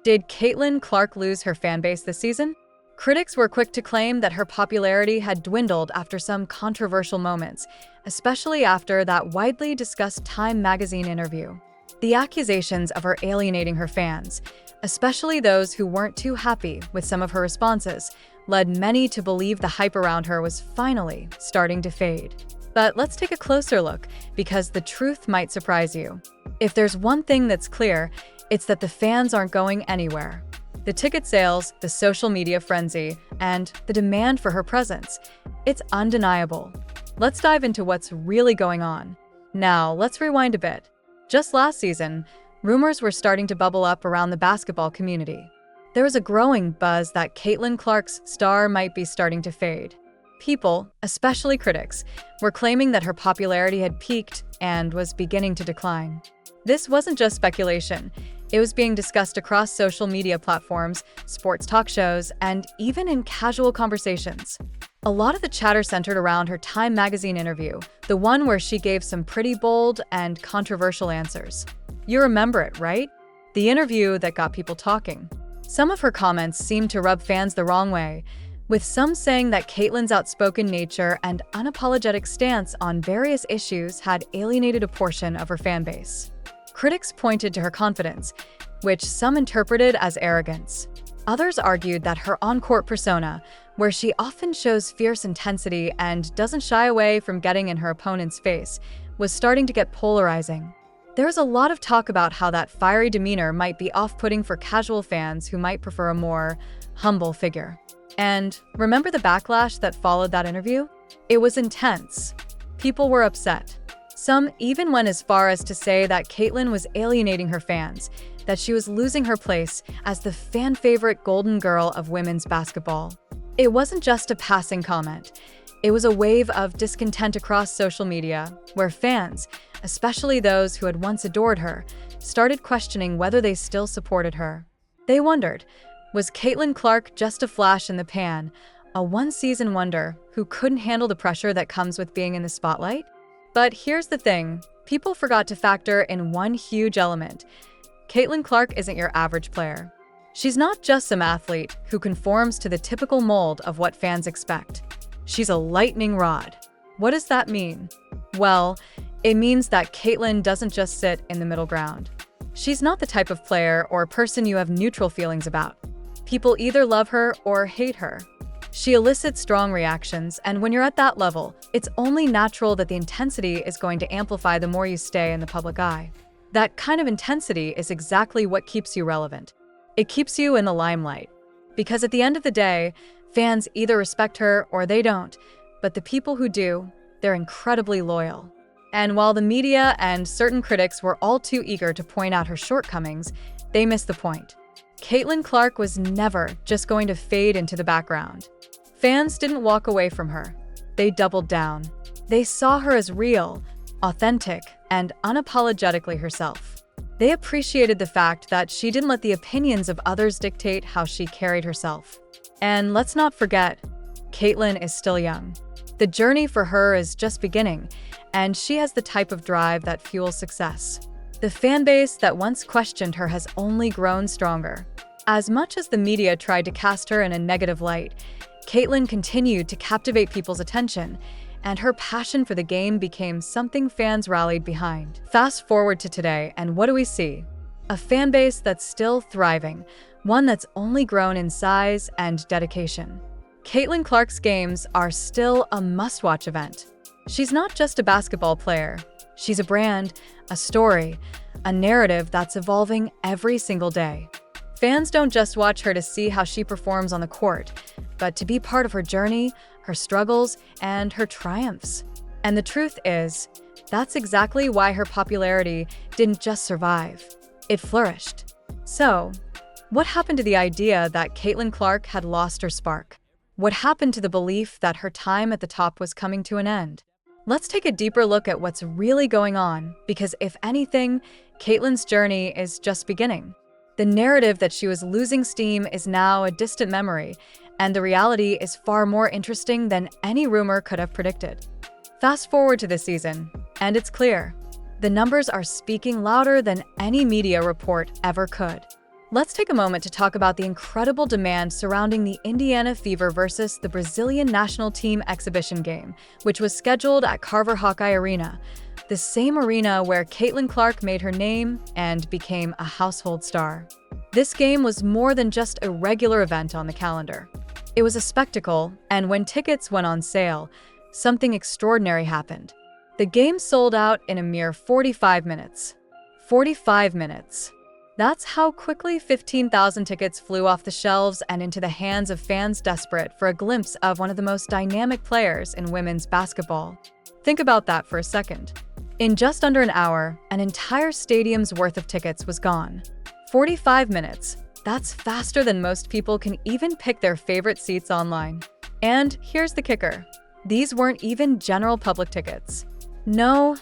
Did Caitlin Clark lose her fanbase this season? Critics were quick to claim that her popularity had dwindled after some controversial moments, especially after that widely discussed Time magazine interview. The accusations of her alienating her fans, especially those who weren't too happy with some of her responses, led many to believe the hype around her was finally starting to fade. But let's take a closer look, because the truth might surprise you. If there's one thing that's clear, it's that the fans aren't going anywhere. The ticket sales, the social media frenzy, and the demand for her presence, it's undeniable. Let's dive into what's really going on. Now, let's rewind a bit. Just last season, rumors were starting to bubble up around the basketball community. There was a growing buzz that Caitlin Clark's star might be starting to fade. People, especially critics, were claiming that her popularity had peaked and was beginning to decline. This wasn't just speculation. It was being discussed across social media platforms, sports talk shows, and even in casual conversations. A lot of the chatter centered around her Time magazine interview, the one where she gave some pretty bold and controversial answers. You remember it, right? The interview that got people talking. Some of her comments seemed to rub fans the wrong way, with some saying that Caitlin's outspoken nature and unapologetic stance on various issues had alienated a portion of her fanbase. Critics pointed to her confidence, which some interpreted as arrogance. Others argued that her on-court persona, where she often shows fierce intensity and doesn't shy away from getting in her opponent's face, was starting to get polarizing. There was a lot of talk about how that fiery demeanor might be off-putting for casual fans who might prefer a more humble figure. And remember the backlash that followed that interview? It was intense. People were upset. Some even went as far as to say that Caitlin was alienating her fans, that she was losing her place as the fan-favorite golden girl of women's basketball. It wasn't just a passing comment. It was a wave of discontent across social media, where fans, especially those who had once adored her, started questioning whether they still supported her. They wondered, was Caitlin Clark just a flash in the pan, a one-season wonder who couldn't handle the pressure that comes with being in the spotlight? But here's the thing, people forgot to factor in one huge element. Caitlin Clark isn't your average player. She's not just some athlete who conforms to the typical mold of what fans expect. She's a lightning rod. What does that mean? Well, it means that Caitlin doesn't just sit in the middle ground. She's not the type of player or person you have neutral feelings about. People either love her or hate her. She elicits strong reactions, and when you're at that level, it's only natural that the intensity is going to amplify the more you stay in the public eye. That kind of intensity is exactly what keeps you relevant. It keeps you in the limelight. Because at the end of the day, fans either respect her or they don't, but the people who do, they're incredibly loyal. And while the media and certain critics were all too eager to point out her shortcomings, they missed the point. Caitlin Clark was never just going to fade into the background. Fans didn't walk away from her. They doubled down. They saw her as real, authentic, and unapologetically herself. They appreciated the fact that she didn't let the opinions of others dictate how she carried herself. And let's not forget, Caitlin is still young. The journey for her is just beginning, and she has the type of drive that fuels success. The fanbase that once questioned her has only grown stronger. As much as the media tried to cast her in a negative light, Caitlin continued to captivate people's attention, and her passion for the game became something fans rallied behind. Fast forward to today, and what do we see? A fanbase that's still thriving, one that's only grown in size and dedication. Caitlin Clark's games are still a must-watch event. She's not just a basketball player. She's a brand, a story, a narrative that's evolving every single day. Fans don't just watch her to see how she performs on the court, but to be part of her journey, her struggles, and her triumphs. And the truth is, that's exactly why her popularity didn't just survive. It flourished. So, what happened to the idea that Caitlin Clark had lost her spark? What happened to the belief that her time at the top was coming to an end? Let's take a deeper look at what's really going on, because if anything, Caitlin's journey is just beginning. The narrative that she was losing steam is now a distant memory, and the reality is far more interesting than any rumor could have predicted. Fast forward to this season, and it's clear. The numbers are speaking louder than any media report ever could. Let's take a moment to talk about the incredible demand surrounding the Indiana Fever versus the Brazilian national team exhibition game, which was scheduled at Carver Hawkeye Arena, the same arena where Caitlin Clark made her name and became a household star. This game was more than just a regular event on the calendar. It was a spectacle, and when tickets went on sale, something extraordinary happened. The game sold out in a mere 45 minutes. 45 minutes. That's how quickly 15,000 tickets flew off the shelves and into the hands of fans desperate for a glimpse of one of the most dynamic players in women's basketball. Think about that for a second. In just under an hour, an entire stadium's worth of tickets was gone. 45 minutes. That's faster than most people can even pick their favorite seats online. And here's the kicker. These weren't even general public tickets. No,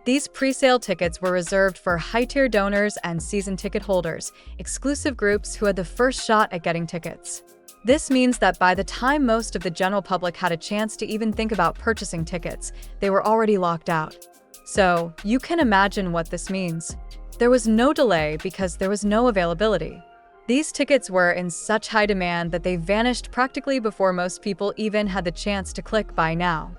these pre-sale tickets were reserved for high-tier donors and season ticket holders, exclusive groups who had the first shot at getting tickets. This means that by the time most of the general public had a chance to even think about purchasing tickets, they were already locked out. So, you can imagine what this means. There was no delay because there was no availability. These tickets were in such high demand that they vanished practically before most people even had the chance to click buy now.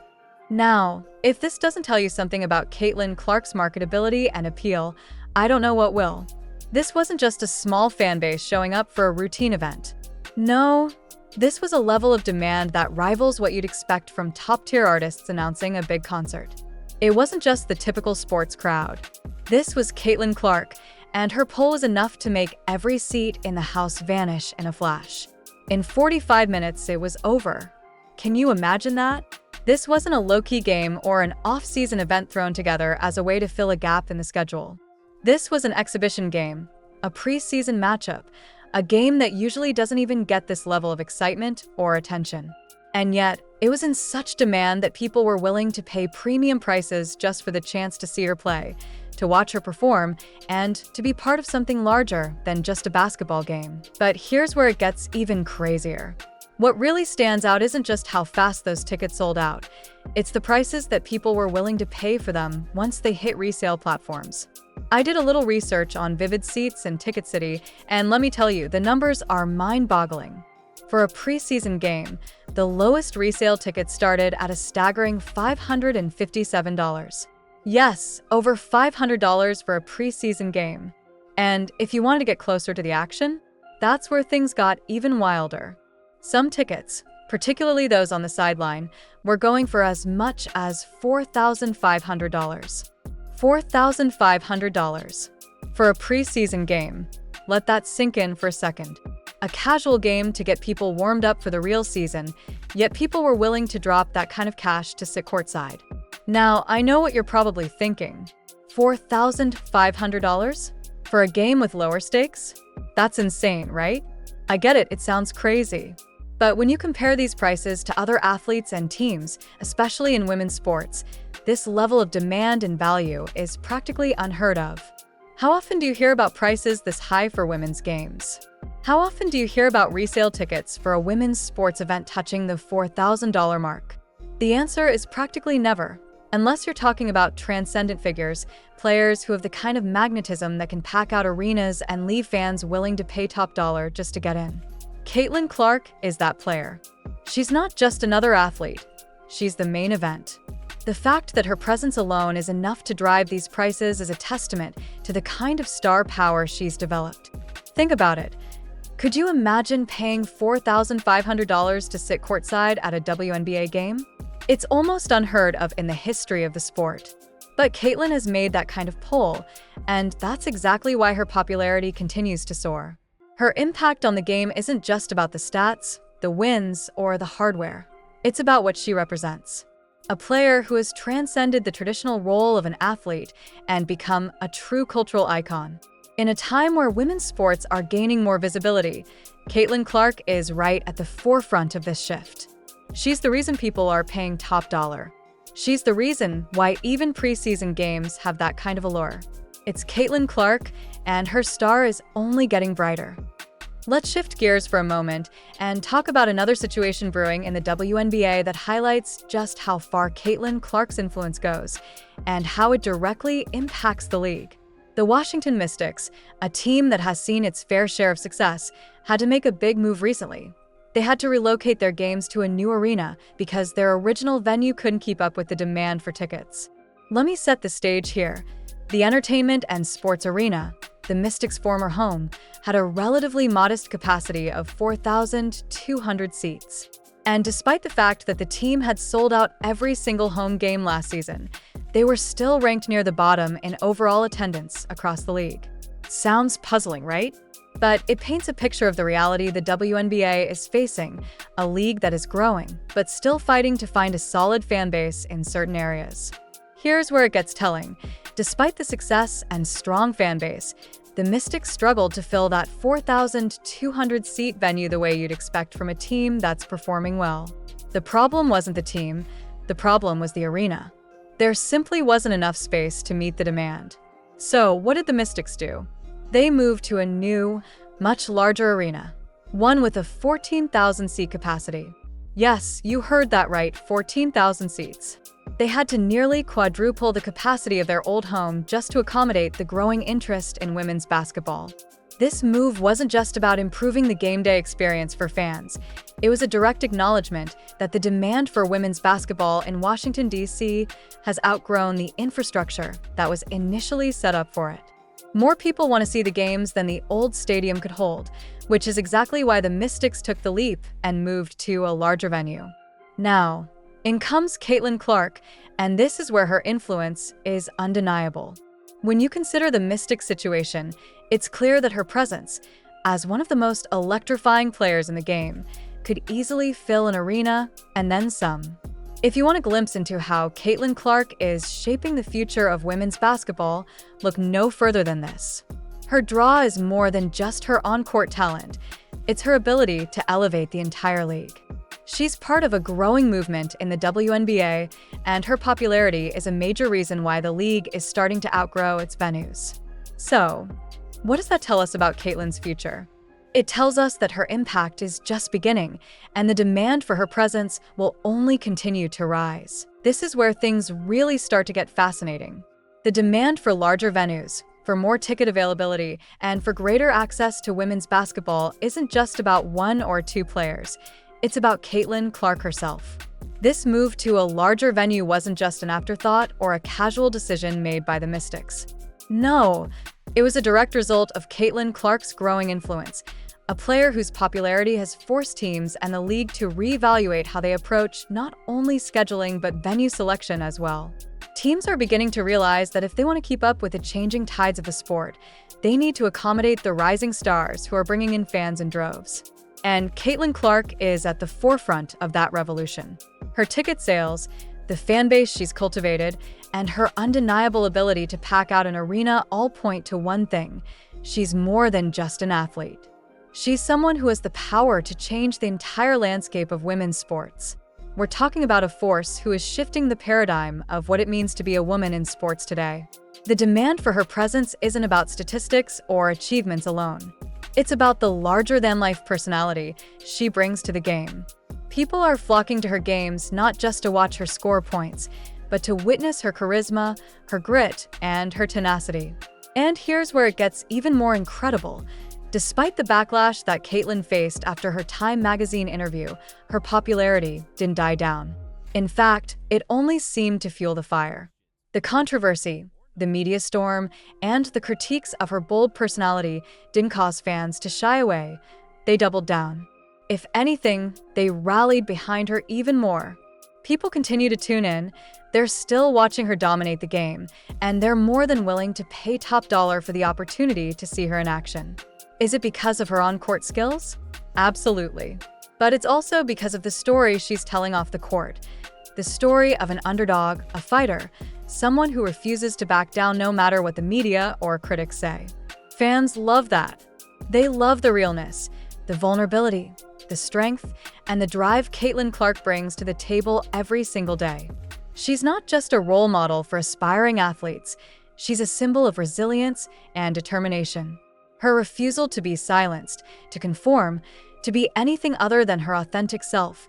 Now, if this doesn't tell you something about Caitlin Clark's marketability and appeal, I don't know what will. This wasn't just a small fan base showing up for a routine event. No, this was a level of demand that rivals what you'd expect from top-tier artists announcing a big concert. It wasn't just the typical sports crowd. This was Caitlin Clark, and her pull was enough to make every seat in the house vanish in a flash. In 45 minutes, it was over. Can you imagine that? This wasn't a low-key game or an off-season event thrown together as a way to fill a gap in the schedule. This was an exhibition game, a pre-season matchup, a game that usually doesn't even get this level of excitement or attention. And yet, it was in such demand that people were willing to pay premium prices just for the chance to see her play, to watch her perform, and to be part of something larger than just a basketball game. But here's where it gets even crazier. What really stands out isn't just how fast those tickets sold out. It's the prices that people were willing to pay for them once they hit resale platforms. I did a little research on Vivid Seats and Ticket City, and let me tell you, the numbers are mind-boggling. For a preseason game, the lowest resale ticket started at a staggering $557. Yes, over $500 for a preseason game. And if you wanted to get closer to the action, that's where things got even wilder. Some tickets, particularly those on the sideline, were going for as much as $4,500. $4,500 for a preseason game. Let that sink in for a second. A casual game to get people warmed up for the real season, yet people were willing to drop that kind of cash to sit courtside. Now, I know what you're probably thinking. $4,500 for a game with lower stakes? That's insane, right? I get it, it sounds crazy. But when you compare these prices to other athletes and teams, especially in women's sports, this level of demand and value is practically unheard of. How often do you hear about prices this high for women's games? How often do you hear about resale tickets for a women's sports event touching the $4,000 mark? The answer is practically never, unless you're talking about transcendent figures, players who have the kind of magnetism that can pack out arenas and leave fans willing to pay top dollar just to get in. Caitlin Clark is that player. She's not just another athlete, she's the main event. The fact that her presence alone is enough to drive these prices is a testament to the kind of star power she's developed. Think about it. Could you imagine paying $4,500 to sit courtside at a WNBA game? It's almost unheard of in the history of the sport. But Caitlin has made that kind of pull, and that's exactly why her popularity continues to soar. Her impact on the game isn't just about the stats, the wins, or the hardware. It's about what she represents. A player who has transcended the traditional role of an athlete and become a true cultural icon. In a time where women's sports are gaining more visibility, Caitlin Clark is right at the forefront of this shift. She's the reason people are paying top dollar. She's the reason why even preseason games have that kind of allure. It's Caitlin Clark, and her star is only getting brighter. Let's shift gears for a moment and talk about another situation brewing in the WNBA that highlights just how far Caitlin Clark's influence goes and how it directly impacts the league. The Washington Mystics, a team that has seen its fair share of success, had to make a big move recently. They had to relocate their games to a new arena because their original venue couldn't keep up with the demand for tickets. Let me set the stage here. The entertainment and sports arena, the Mystics' former home, had a relatively modest capacity of 4,200 seats. And despite the fact that the team had sold out every single home game last season, they were still ranked near the bottom in overall attendance across the league. Sounds puzzling, right? But it paints a picture of the reality the WNBA is facing, a league that is growing, but still fighting to find a solid fan base in certain areas. Here's where it gets telling. Despite the success and strong fan base, the Mystics struggled to fill that 4,200-seat venue the way you'd expect from a team that's performing well. The problem wasn't the team, the problem was the arena. There simply wasn't enough space to meet the demand. So, what did the Mystics do? They moved to a new, much larger arena, one with a 14,000-seat capacity. Yes, you heard that right, 14,000 seats. They had to nearly quadruple the capacity of their old home just to accommodate the growing interest in women's basketball. This move wasn't just about improving the game day experience for fans. It was a direct acknowledgement that the demand for women's basketball in Washington, D.C. has outgrown the infrastructure that was initially set up for it. More people want to see the games than the old stadium could hold, which is exactly why the Mystics took the leap and moved to a larger venue. Now, in comes Caitlin Clark, and this is where her influence is undeniable. When you consider the Mystics situation, it's clear that her presence, as one of the most electrifying players in the game, could easily fill an arena and then some. If you want a glimpse into how Caitlin Clark is shaping the future of women's basketball, look no further than this. Her draw is more than just her on-court talent. It's her ability to elevate the entire league. She's part of a growing movement in the WNBA, and her popularity is a major reason why the league is starting to outgrow its venues. So, what does that tell us about Caitlin's future? It tells us that her impact is just beginning, and the demand for her presence will only continue to rise. This is where things really start to get fascinating. The demand for larger venues, for more ticket availability, and for greater access to women's basketball isn't just about one or two players. It's about Caitlin Clark herself. This move to a larger venue wasn't just an afterthought or a casual decision made by the Mystics. No, it was a direct result of Caitlin Clark's growing influence, a player whose popularity has forced teams and the league to reevaluate how they approach not only scheduling but venue selection as well. Teams are beginning to realize that if they want to keep up with the changing tides of the sport, they need to accommodate the rising stars who are bringing in fans in droves. And Caitlin Clark is at the forefront of that revolution. Her ticket sales, the fan base she's cultivated, and her undeniable ability to pack out an arena all point to one thing: she's more than just an athlete. She's someone who has the power to change the entire landscape of women's sports. We're talking about a force who is shifting the paradigm of what it means to be a woman in sports today. The demand for her presence isn't about statistics or achievements alone. It's about the larger-than-life personality she brings to the game. People are flocking to her games not just to watch her score points, but to witness her charisma, her grit, and her tenacity. And here's where it gets even more incredible. Despite the backlash that Caitlin faced after her Time magazine interview, her popularity didn't die down. In fact, it only seemed to fuel the fire. The controversy, the media storm, and the critiques of her bold personality didn't cause fans to shy away. They doubled down. If anything, they rallied behind her even more. People continue to tune in. They're still watching her dominate the game, and they're more than willing to pay top dollar for the opportunity to see her in action. Is it because of her on-court skills? Absolutely. But it's also because of the story she's telling off the court. The story of an underdog, a fighter, someone who refuses to back down no matter what the media or critics say. Fans love that. They love the realness, the vulnerability, the strength, and the drive Caitlin Clark brings to the table every single day. She's not just a role model for aspiring athletes. She's a symbol of resilience and determination. Her refusal to be silenced, to conform, to be anything other than her authentic self,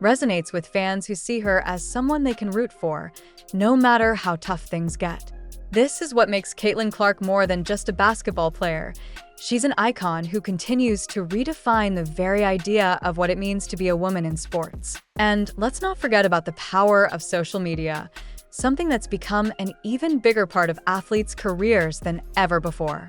resonates with fans who see her as someone they can root for, no matter how tough things get. This is what makes Caitlin Clark more than just a basketball player. She's an icon who continues to redefine the very idea of what it means to be a woman in sports. And let's not forget about the power of social media, something that's become an even bigger part of athletes' careers than ever before.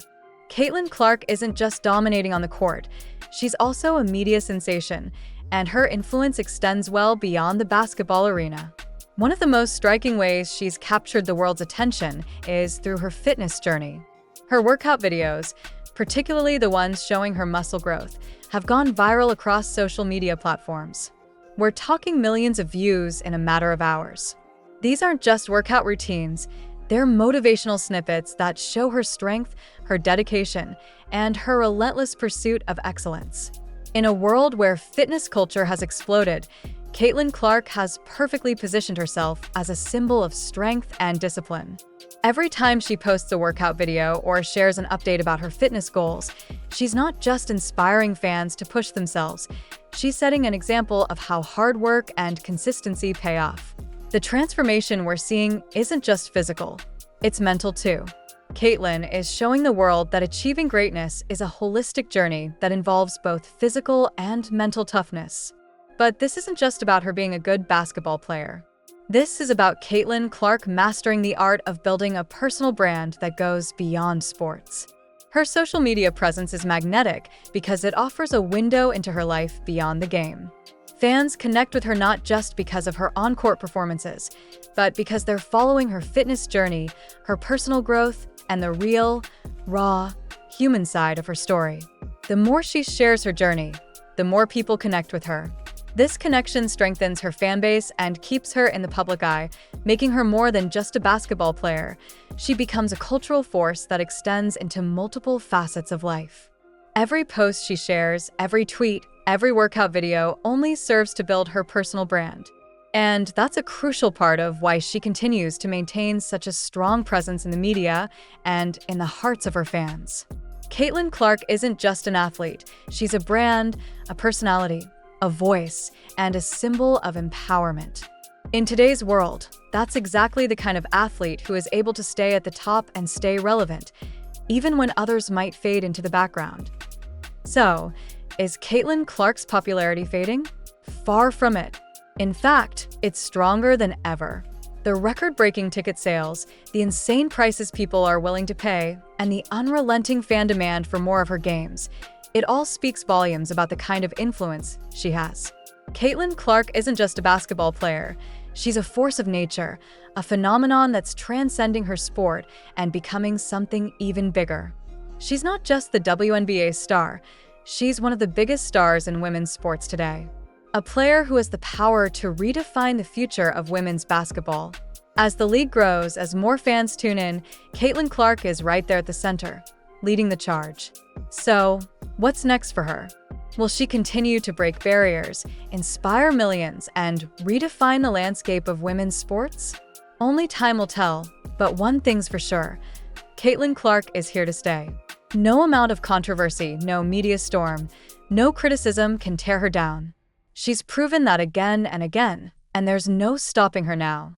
Caitlin Clark isn't just dominating on the court, she's also a media sensation, and her influence extends well beyond the basketball arena. One of the most striking ways she's captured the world's attention is through her fitness journey. Her workout videos, particularly the ones showing her muscle growth, have gone viral across social media platforms. We're talking millions of views in a matter of hours. These aren't just workout routines, they're motivational snippets that show her strength, her dedication, and her relentless pursuit of excellence. In a world where fitness culture has exploded, Caitlin Clark has perfectly positioned herself as a symbol of strength and discipline. Every time she posts a workout video or shares an update about her fitness goals, she's not just inspiring fans to push themselves, she's setting an example of how hard work and consistency pay off. The transformation we're seeing isn't just physical, it's mental too. Caitlin is showing the world that achieving greatness is a holistic journey that involves both physical and mental toughness. But this isn't just about her being a good basketball player. This is about Caitlin Clark mastering the art of building a personal brand that goes beyond sports. Her social media presence is magnetic because it offers a window into her life beyond the game. Fans connect with her not just because of her on-court performances, but because they're following her fitness journey, her personal growth, and the real, raw, human side of her story. The more she shares her journey, the more people connect with her. This connection strengthens her fanbase and keeps her in the public eye, making her more than just a basketball player. She becomes a cultural force that extends into multiple facets of life. Every post she shares, every tweet, every workout video only serves to build her personal brand. And that's a crucial part of why she continues to maintain such a strong presence in the media and in the hearts of her fans. Caitlin Clark isn't just an athlete, she's a brand, a personality, a voice, and a symbol of empowerment. In today's world, that's exactly the kind of athlete who is able to stay at the top and stay relevant, even when others might fade into the background. So, is Caitlin Clark's popularity fading? Far from it. In fact, it's stronger than ever. The record-breaking ticket sales, the insane prices people are willing to pay, and the unrelenting fan demand for more of her games, it all speaks volumes about the kind of influence she has. Caitlin Clark isn't just a basketball player. She's a force of nature, a phenomenon that's transcending her sport and becoming something even bigger. She's not just the WNBA star, she's one of the biggest stars in women's sports today. A player who has the power to redefine the future of women's basketball. As the league grows, as more fans tune in, Caitlin Clark is right there at the center, leading the charge. So, what's next for her? Will she continue to break barriers, inspire millions, and redefine the landscape of women's sports? Only time will tell, but one thing's for sure, Caitlin Clark is here to stay. No amount of controversy, no media storm, no criticism can tear her down. She's proven that again and again, and there's no stopping her now.